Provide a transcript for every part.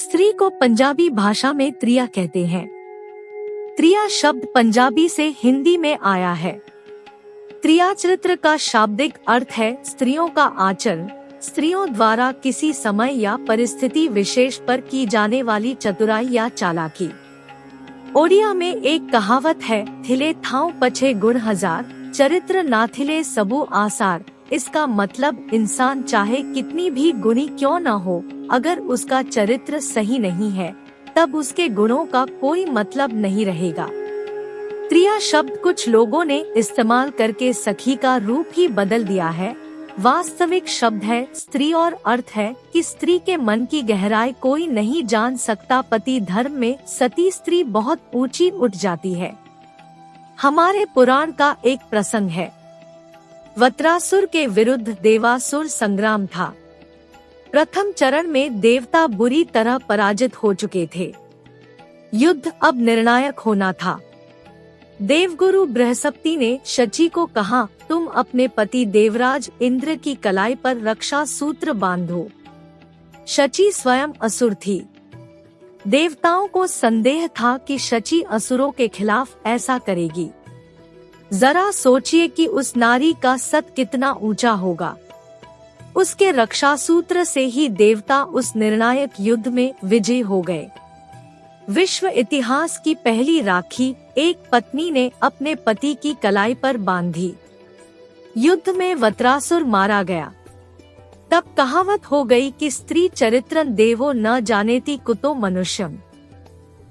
स्त्री को पंजाबी भाषा में त्रिया कहते हैं। त्रिया शब्द पंजाबी से हिंदी में आया है। त्रिया चरित्र का शाब्दिक अर्थ है स्त्रियों का आचरण, स्त्रियों द्वारा किसी समय या परिस्थिति विशेष पर की जाने वाली चतुराई या चालाकी। ओडिया में एक कहावत है, थिले थाव पछे गुण हजार, चरित्र ना थिले सबू आसार। इसका मतलब इंसान चाहे कितनी भी गुणी क्यों न हो, अगर उसका चरित्र सही नहीं है तब उसके गुणों का कोई मतलब नहीं रहेगा। त्रिया शब्द कुछ लोगों ने इस्तेमाल करके सखी का रूप ही बदल दिया है। वास्तविक शब्द है स्त्री और अर्थ है कि स्त्री के मन की गहराई कोई नहीं जान सकता। पति धर्म में सती स्त्री बहुत ऊंची उठ जाती है। हमारे पुराण का एक प्रसंग है। वत्रासुर के विरुद्ध देवासुर संग्राम था। प्रथम चरण में देवता बुरी तरह पराजित हो चुके थे। युद्ध अब निर्णायक होना था। देवगुरु बृहस्पति ने शची को कहा, तुम अपने पति देवराज इंद्र की कलाई पर रक्षा सूत्र बांधो। शची स्वयं असुर थी। देवताओं को संदेह था कि शची असुरों के खिलाफ ऐसा करेगी। जरा सोचिए कि उस नारी का सत कितना ऊंचा होगा। उसके रक्षा सूत्र से ही देवता उस निर्णायक युद्ध में विजयी हो गए। विश्व इतिहास की पहली राखी एक पत्नी ने अपने पति की कलाई पर बांधी। युद्ध में वत्रासुर मारा गया। तब कहावत हो गई कि स्त्री चरित्रं देवो न जानेति कुतो मनुष्यम।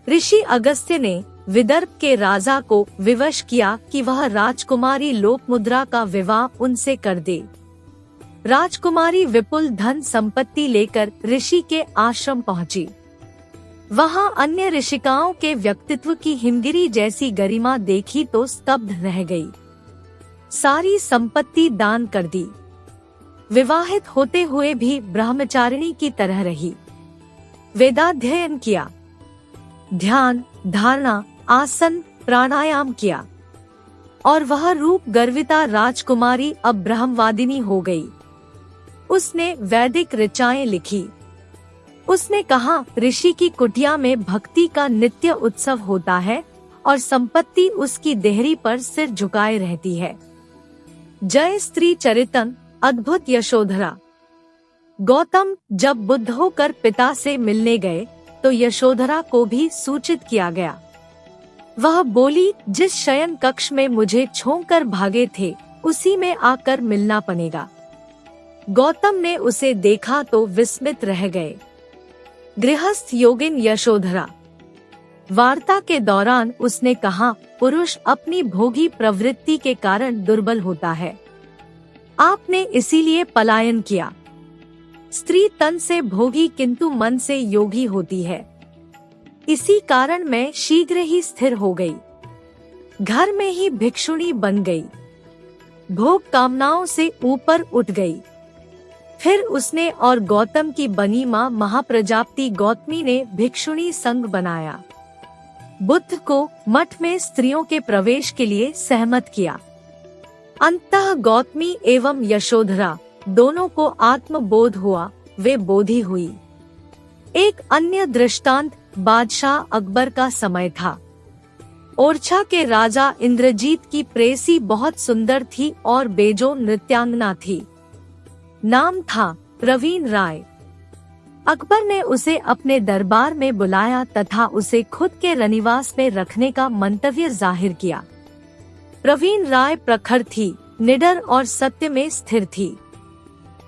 ऋषि अगस्त्य ने विदर्भ के राजा को विवश किया कि वह राजकुमारी लोकमुद्रा का विवाह उनसे कर दे। राजकुमारी विपुल धन संपत्ति लेकर ऋषि के आश्रम पहुंची। वहां अन्य ऋषिकाओं के व्यक्तित्व की हिमगिरी जैसी गरिमा देखी तो स्तब्ध रह गई। सारी संपत्ति दान कर दी। विवाहित होते हुए भी ब्रह्मचारिणी की तरह रही। वेदाध्ययन किया, ध्यान, धारणा, आसन, प्राणायाम किया और वह रूप गर्विता राजकुमारी अब ब्रह्मवादिनी हो गई। उसने वैदिक ऋचाएं लिखी। उसने कहा, ऋषि की कुटिया में भक्ति का नित्य उत्सव होता है और संपत्ति उसकी देहरी पर सिर झुकाए रहती है। जय स्त्री चरितन, अद्भुत यशोधरा। गौतम जब बुद्ध होकर पिता से मिलने गए तो यशोधरा को भी सूचित किया गया। वह बोली, जिस शयन कक्ष में मुझे छोड़कर भागे थे उसी में आकर मिलना पड़ेगा। गौतम ने उसे देखा तो विस्मित रह गए। गृहस्थ योगिन यशोधरा। वार्ता के दौरान उसने कहा, पुरुष अपनी भोगी प्रवृत्ति के कारण दुर्बल होता है। आपने इसीलिए पलायन किया। स्त्री तन से भोगी किंतु मन से योगी होती है। इसी कारण मैं शीघ्र ही स्थिर हो गई। घर में ही भिक्षुणी बन गई। भोग कामनाओं से ऊपर उठ गई। फिर उसने और गौतम की बनी मां महाप्रजापति गौतमी ने भिक्षुणी संघ बनाया। बुद्ध को मठ में स्त्रियों के प्रवेश के लिए सहमत किया। अंततः गौतमी एवं यशोधरा दोनों को आत्मबोध हुआ, वे बोधी हुई। एक अन्य दृष्टांत बादशाह अकबर का समय था। ओरछा के राजा इंद्रजीत की प्रेसी बहुत सुंदर थी और बेजोड़ नृत्यांगना थी। नाम था प्रवीण राय। अकबर ने उसे अपने दरबार में बुलाया तथा उसे खुद के रनिवास में रखने का मंतव्य जाहिर किया। प्रवीण राय प्रखर थी, निडर और सत्य में स्थिर थी।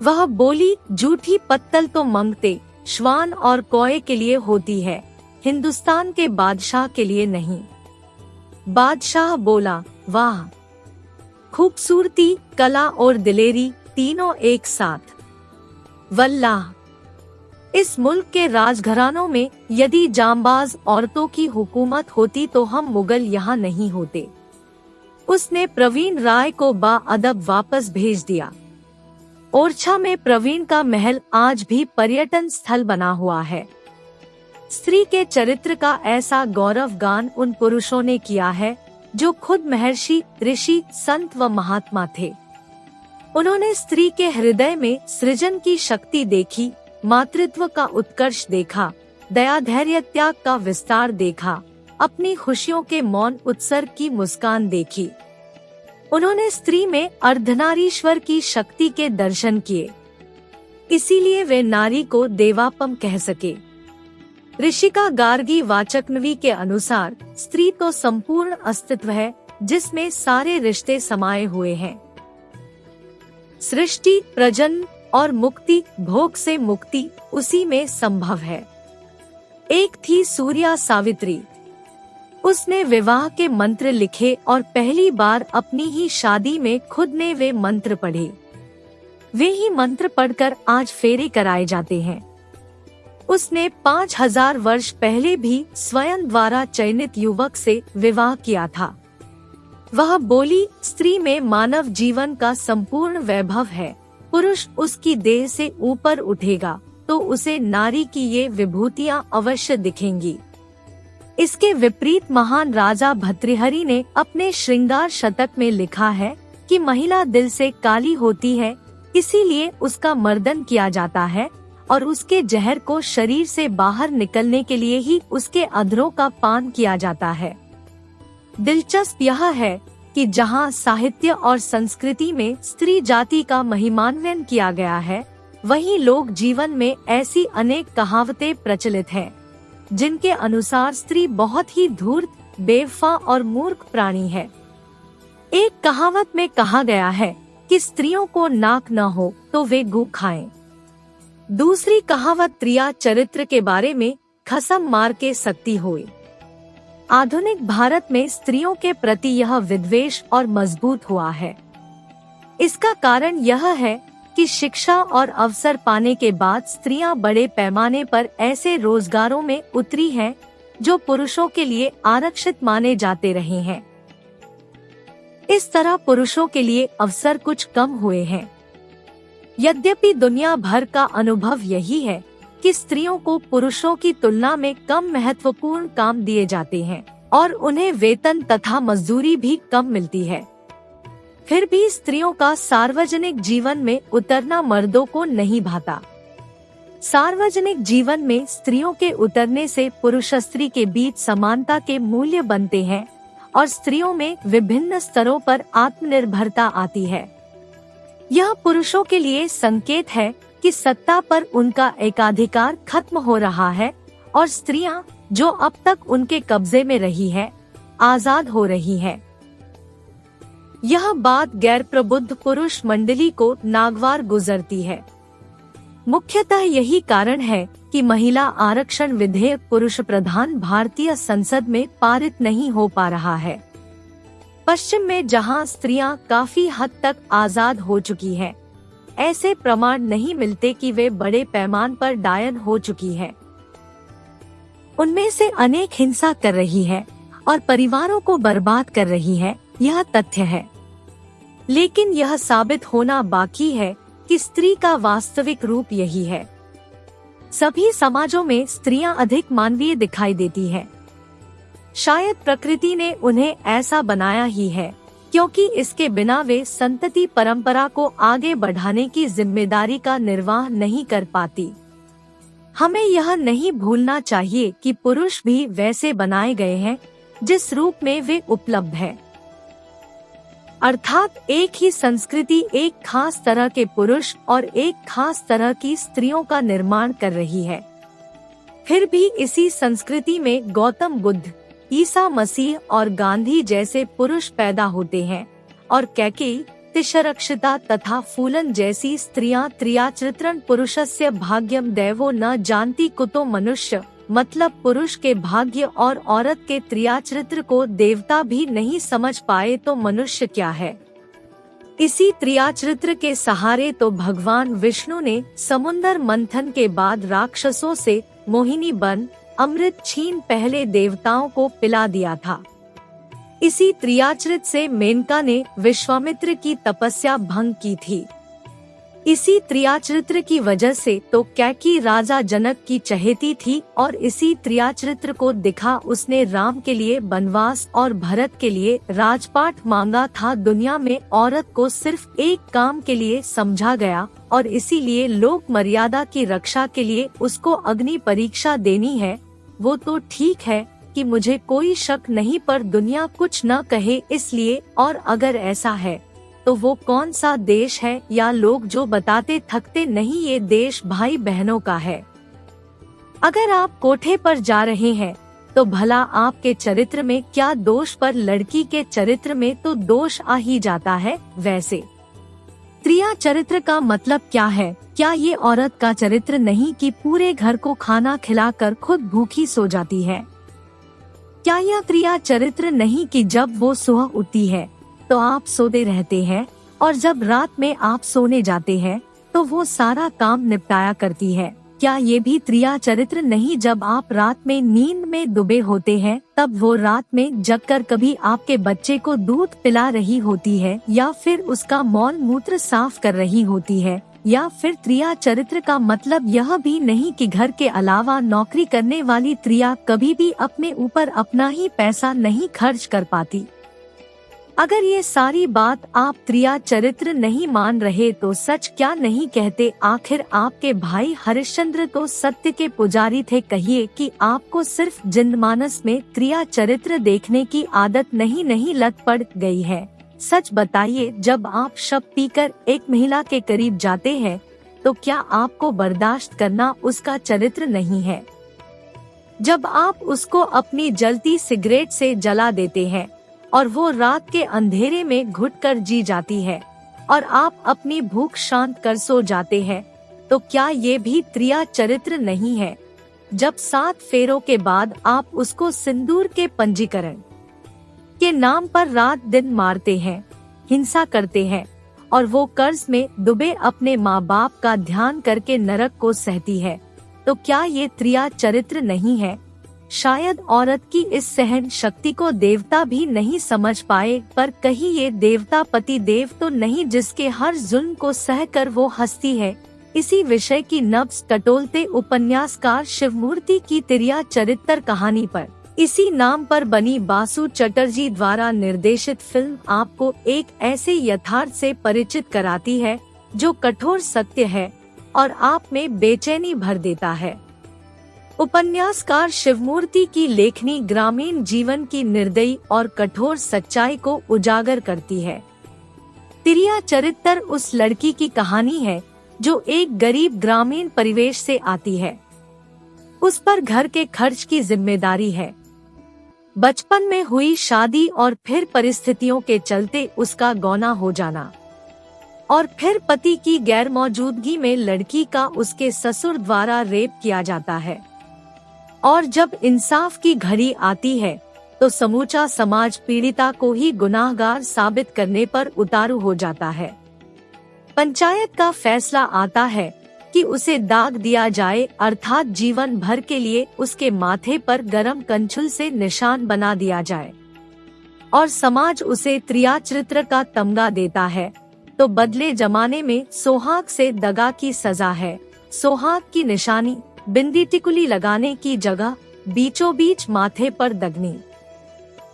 वह बोली, झूठी पत्तल तो मंगते श्वान और कौए के लिए होती है, हिंदुस्तान के बादशाह के लिए नहीं। बादशाह बोला, वाह, खूबसूरती, कला और दिलेरी तीनों एक साथ। वल्लाह, इस मुल्क के राजघरानों में यदि जांबाज औरतों की हुकूमत होती तो हम मुगल यहाँ नहीं होते। उसने प्रवीण राय को बाअदब वापस भेज दिया। ओरछा में प्रवीण का महल आज भी पर्यटन स्थल बना हुआ है। स्त्री के चरित्र का ऐसा गौरव गान उन पुरुषों ने किया है जो खुद महर्षि, ऋषि, संत व महात्मा थे। उन्होंने स्त्री के हृदय में सृजन की शक्ति देखी, मातृत्व का उत्कर्ष देखा, दया, धैर्य, त्याग का विस्तार देखा, अपनी खुशियों के मौन उत्सर्ग की मुस्कान देखी। उन्होंने स्त्री में अर्धनारीश्वर की शक्ति के दर्शन किए, इसीलिए वे नारी को देवापम कह सके। ऋषिका गार्गी वाचकनवी के अनुसार स्त्री तो संपूर्ण अस्तित्व है जिसमें सारे रिश्ते समाये हुए हैं। सृष्टि, प्रजनन और मुक्ति, भोग से मुक्ति उसी में संभव है। एक थी सूर्या सावित्री, उसने विवाह के मंत्र लिखे और पहली बार अपनी ही शादी में खुद ने वे मंत्र पढ़े। वे ही मंत्र पढ़कर आज फेरे कराए जाते हैं। उसने 5000 वर्ष पहले भी स्वयं द्वारा चयनित युवक से विवाह किया था। वह बोली, स्त्री में मानव जीवन का संपूर्ण वैभव है। पुरुष उसकी देह से ऊपर उठेगा तो उसे नारी की ये विभूतियां अवश्य दिखेंगी। इसके विपरीत महान राजा भर्तृहरि ने अपने श्रृंगार शतक में लिखा है कि महिला दिल से काली होती है, इसीलिए उसका मर्दन किया जाता है और उसके जहर को शरीर से बाहर निकलने के लिए ही उसके अधरों का पान किया जाता है। दिलचस्प यह है कि जहाँ साहित्य और संस्कृति में स्त्री जाति का महिमान्वयन किया गया है, वहीं लोक जीवन में ऐसी अनेक कहावतें प्रचलित हैं, जिनके अनुसार स्त्री बहुत ही धूर्त, बेवफा और मूर्ख प्राणी है। एक कहावत में कहा गया है कि स्त्रियों को नाक न हो तो वे गू खाएं। दूसरी कहावत त्रिया चरित्र के बारे में, खसम मार के सकती होए। आधुनिक भारत में स्त्रियों के प्रति यह विद्वेष और मजबूत हुआ है। इसका कारण यह है कि शिक्षा और अवसर पाने के बाद स्त्रियां बड़े पैमाने पर ऐसे रोजगारों में उतरी हैं जो पुरुषों के लिए आरक्षित माने जाते रहे हैं। इस तरह पुरुषों के लिए अवसर कुछ कम हुए हैं। यद्यपि दुनिया भर का अनुभव यही है कि स्त्रियों को पुरुषों की तुलना में कम महत्वपूर्ण काम दिए जाते हैं और उन्हें वेतन तथा मजदूरी भी कम मिलती है, फिर भी स्त्रियों का सार्वजनिक जीवन में उतरना मर्दों को नहीं भाता। सार्वजनिक जीवन में स्त्रियों के उतरने से पुरुष स्त्री के बीच समानता के मूल्य बनते हैं और स्त्रियों में विभिन्न स्तरों पर आत्मनिर्भरता आती है। यह पुरुषों के लिए संकेत है कि सत्ता पर उनका एकाधिकार खत्म हो रहा है और स्त्रियां, जो अब तक उनके कब्जे में रही है, आजाद हो रही है। यह बात गैर प्रबुद्ध पुरुष मंडली को नागवार गुजरती है। मुख्यतः यही कारण है कि महिला आरक्षण विधेयक पुरुष प्रधान भारतीय संसद में पारित नहीं हो पा रहा है। पश्चिम में जहां स्त्रियां काफी हद तक आजाद हो चुकी हैं, ऐसे प्रमाण नहीं मिलते कि वे बड़े पैमाने पर डायन हो चुकी है। उनमें से अनेक हिंसा कर रही है और परिवारों को बर्बाद कर रही है, यह तथ्य है। लेकिन यह साबित होना बाकी है कि स्त्री का वास्तविक रूप यही है। सभी समाजों में स्त्रियां अधिक मानवीय दिखाई देती है। शायद प्रकृति ने उन्हें ऐसा बनाया ही है क्योंकि इसके बिना वे संतति परंपरा को आगे बढ़ाने की जिम्मेदारी का निर्वाह नहीं कर पाती। हमें यह नहीं भूलना चाहिए कि पुरुष भी वैसे बनाए गए हैं जिस रूप में वे उपलब्ध हैं। अर्थात एक ही संस्कृति एक खास तरह के पुरुष और एक खास तरह की स्त्रियों का निर्माण कर रही है। फिर भी इसी संस्कृति में गौतम बुद्ध, ईसा मसीह और गांधी जैसे पुरुष पैदा होते हैं और कैकेयी, तिशरक्षिता तथा फूलन जैसी स्त्रियां त्रियाचरित्रं पुरुषस्य भाग्यम दैवो न जानती कुतो मनुष्य, मतलब पुरुष के भाग्य और औरत के त्रियाचरित्र को देवता भी नहीं समझ पाए तो मनुष्य क्या है। इसी त्रियाचरित्र के सहारे तो भगवान विष्णु ने समुद्र मंथन के बाद राक्षसों से मोहिनी बन अमृत छीन पहले देवताओं को पिला दिया था। इसी त्रियाचरित से मेनका ने विश्वामित्र की तपस्या भंग की थी। इसी त्रियाचरित्र की वजह से तो कैकेयी राजा जनक की चहेती थी और इसी त्रियाचरित्र को दिखा उसने राम के लिए वनवास और भरत के लिए राजपाट मांगा था। दुनिया में औरत को सिर्फ एक काम के लिए समझा गया और इसीलिए लोक मर्यादा की रक्षा के लिए उसको अग्नि परीक्षा देनी है, वो तो ठीक है कि मुझे कोई शक नहीं, पर दुनिया कुछ न कहे इसलिए। और अगर ऐसा है तो वो कौन सा देश है या लोग जो बताते थकते नहीं, ये देश भाई बहनों का है। अगर आप कोठे पर जा रहे हैं तो भला आपके चरित्र में क्या दोष, पर लड़की के चरित्र में तो दोष आ ही जाता है। वैसे त्रिया चरित्र का मतलब क्या है? क्या ये औरत का चरित्र नहीं कि पूरे घर को खाना खिलाकर खुद भूखी सो जाती है? क्या यह त्रिया चरित्र नहीं कि जब वो सुबह उठती है तो आप सोते रहते हैं और जब रात में आप सोने जाते हैं तो वो सारा काम निपटाया करती है? क्या ये भी त्रिया चरित्र नहीं जब आप रात में नींद में डूबे होते हैं तब वो रात में जगकर कभी आपके बच्चे को दूध पिला रही होती है या फिर उसका मौल मूत्र साफ कर रही होती है? या फिर त्रिया चरित्र का मतलब यह भी नहीं कि घर के अलावा नौकरी करने वाली त्रिया कभी भी अपने ऊपर अपना ही पैसा नहीं खर्च कर पाती? अगर ये सारी बात आप त्रिया चरित्र नहीं मान रहे तो सच क्या नहीं कहते? आखिर आपके भाई हरिश्चंद्र तो सत्य के पुजारी थे। कहिए कि आपको सिर्फ जनमानस में त्रिया चरित्र देखने की आदत नहीं लत पड़ गई है। सच बताइए, जब आप शराब पीकर एक महिला के करीब जाते हैं तो क्या आपको बर्दाश्त करना उसका चरित्र नहीं है? जब आप उसको अपनी जलती सिगरेट से जला देते हैं और वो रात के अंधेरे में घुटकर जी जाती है और आप अपनी भूख शांत कर सो जाते हैं, तो क्या ये भी त्रिया चरित्र नहीं है? जब 7 फेरों के बाद आप उसको सिंदूर के पंजीकरण के नाम पर रात दिन मारते हैं, हिंसा करते हैं और वो कर्ज में डूबे अपने माँ बाप का ध्यान करके नरक को सहती है, तो क्या ये त्रिया चरित्र नहीं है? शायद औरत की इस सहन शक्ति को देवता भी नहीं समझ पाए, पर कहीं ये देवता पति देव तो नहीं जिसके हर जुल्म को सहकर वो हंसती है? इसी विषय की नब्ज टटोलते उपन्यासकार शिवमूर्ति की त्रिया चरित्र कहानी पर इसी नाम पर बनी बासु चटर्जी द्वारा निर्देशित फिल्म आपको एक ऐसे यथार्थ से परिचित कराती है जो कठोर सत्य है और आप में बेचैनी भर देता है। उपन्यासकार शिवमूर्ति की लेखनी ग्रामीण जीवन की निर्दयी और कठोर सच्चाई को उजागर करती है। त्रिया चरित्र उस लड़की की कहानी है जो एक गरीब ग्रामीण परिवेश से आती है। उस पर घर के खर्च की जिम्मेदारी है। बचपन में हुई शादी और फिर परिस्थितियों के चलते उसका गौना हो जाना और फिर पति की गैर मौजूदगी में लड़की का उसके ससुर द्वारा रेप किया जाता है। और जब इंसाफ की घड़ी आती है तो समूचा समाज पीड़िता को ही गुनाहगार साबित करने पर उतारू हो जाता है। पंचायत का फैसला आता है कि उसे दाग दिया जाए, अर्थात जीवन भर के लिए उसके माथे पर गरम कंछुल से निशान बना दिया जाए, और समाज उसे त्रिया चरित्र का तमगा देता है। तो बदले जमाने में सोहाग से दगा की सजा है। सोहाग की निशानी बिंदी टिकुली लगाने की जगह बीचों बीच माथे पर दगनी।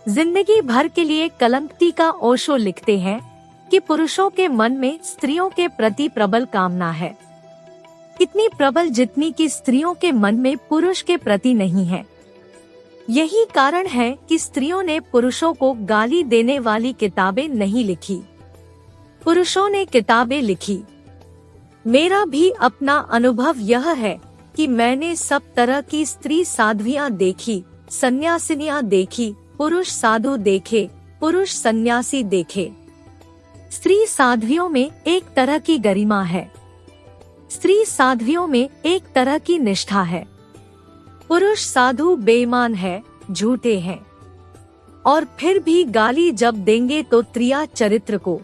जिंदगी भर के लिए कलंकती का ओशो लिखते हैं कि पुरुषों के मन में स्त्रियों के प्रति प्रबल कामना है, इतनी प्रबल जितनी कि स्त्रियों के मन में पुरुष के प्रति नहीं है। यही कारण है कि स्त्रियों ने पुरुषों को गाली देने वाली किताबें नहीं लिखी, पुरुषों ने किताबें लिखी। मेरा भी अपना अनुभव यह है कि मैंने सब तरह की स्त्री साध्वियां देखी, सन्यासिनियां देखी, पुरुष साधु देखे, पुरुष सन्यासी देखे। स्त्री साध्वियों में एक तरह की गरिमा है, स्त्री साध्वियों में एक तरह की निष्ठा है। पुरुष साधु बेईमान है, झूठे हैं, और फिर भी गाली जब देंगे तो त्रिया चरित्र को।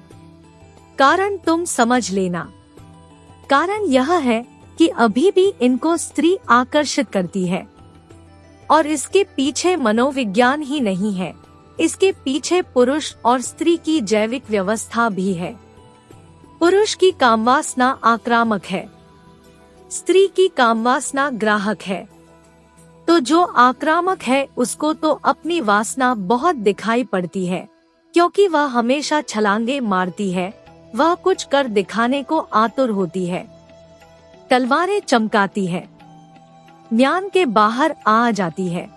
कारण तुम समझ लेना। कारण यह है कि अभी भी इनको स्त्री आकर्षित करती है, और इसके पीछे मनोविज्ञान ही नहीं है, इसके पीछे पुरुष और स्त्री की जैविक व्यवस्था भी है। पुरुष की कामवासना आक्रामक है, स्त्री की कामवासना ग्राहक है। तो जो आक्रामक है उसको तो अपनी वासना बहुत दिखाई पड़ती है, क्योंकि वह हमेशा छलांगे मारती है, वह कुछ कर दिखाने को आतुर होती है, तलवारें चमकाती है, म्यान के बाहर आ जाती है।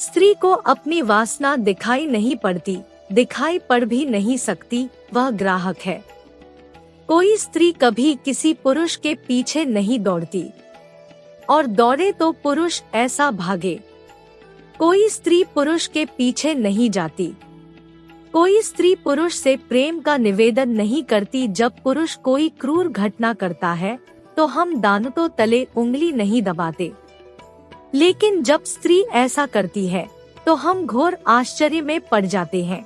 स्त्री को अपनी वासना दिखाई नहीं पड़ती, दिखाई पड़ भी नहीं सकती, वह ग्राहक है। कोई स्त्री कभी किसी पुरुष के पीछे नहीं दौड़ती, और दौड़े तो पुरुष ऐसा भागे। कोई स्त्री पुरुष के पीछे नहीं जाती। कोई स्त्री पुरुष से प्रेम का निवेदन नहीं करती। जब पुरुष कोई क्रूर घटना करता है तो हम दांतों तले उंगली नहीं दबाते, लेकिन जब स्त्री ऐसा करती है तो हम घोर आश्चर्य में पड़ जाते हैं।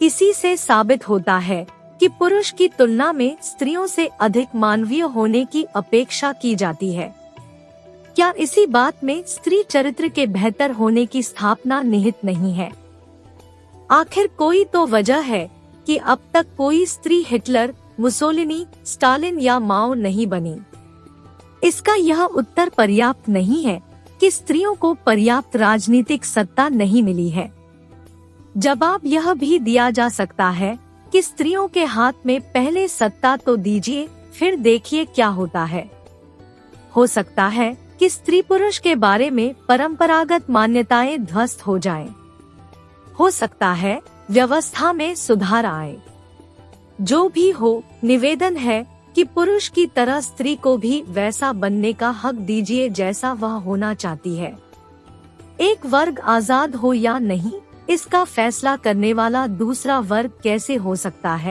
इसी से साबित होता है कि पुरुष की तुलना में स्त्रियों से अधिक मानवीय होने की अपेक्षा की जाती है। क्या इसी बात में स्त्री चरित्र के बेहतर होने की स्थापना निहित नहीं है? आखिर कोई तो वजह है कि अब तक कोई स्त्री हिटलर, मुसोलिनी, स्टालिन या माओ नहीं बनी। इसका यह उत्तर पर्याप्त नहीं है कि स्त्रियों को पर्याप्त राजनीतिक सत्ता नहीं मिली है। जवाब यह भी दिया जा सकता है कि स्त्रियों के हाथ में पहले सत्ता तो दीजिए, फिर देखिए क्या होता है। हो सकता है कि स्त्री पुरुष के बारे में परंपरागत मान्यताएं ध्वस्त हो जाएं। हो सकता है व्यवस्था में सुधार आए। जो भी हो, निवेदन है कि पुरुष की तरह स्त्री को भी वैसा बनने का हक दीजिए जैसा वह होना चाहती है। एक वर्ग आजाद हो या नहीं, इसका फैसला करने वाला दूसरा वर्ग कैसे हो सकता है?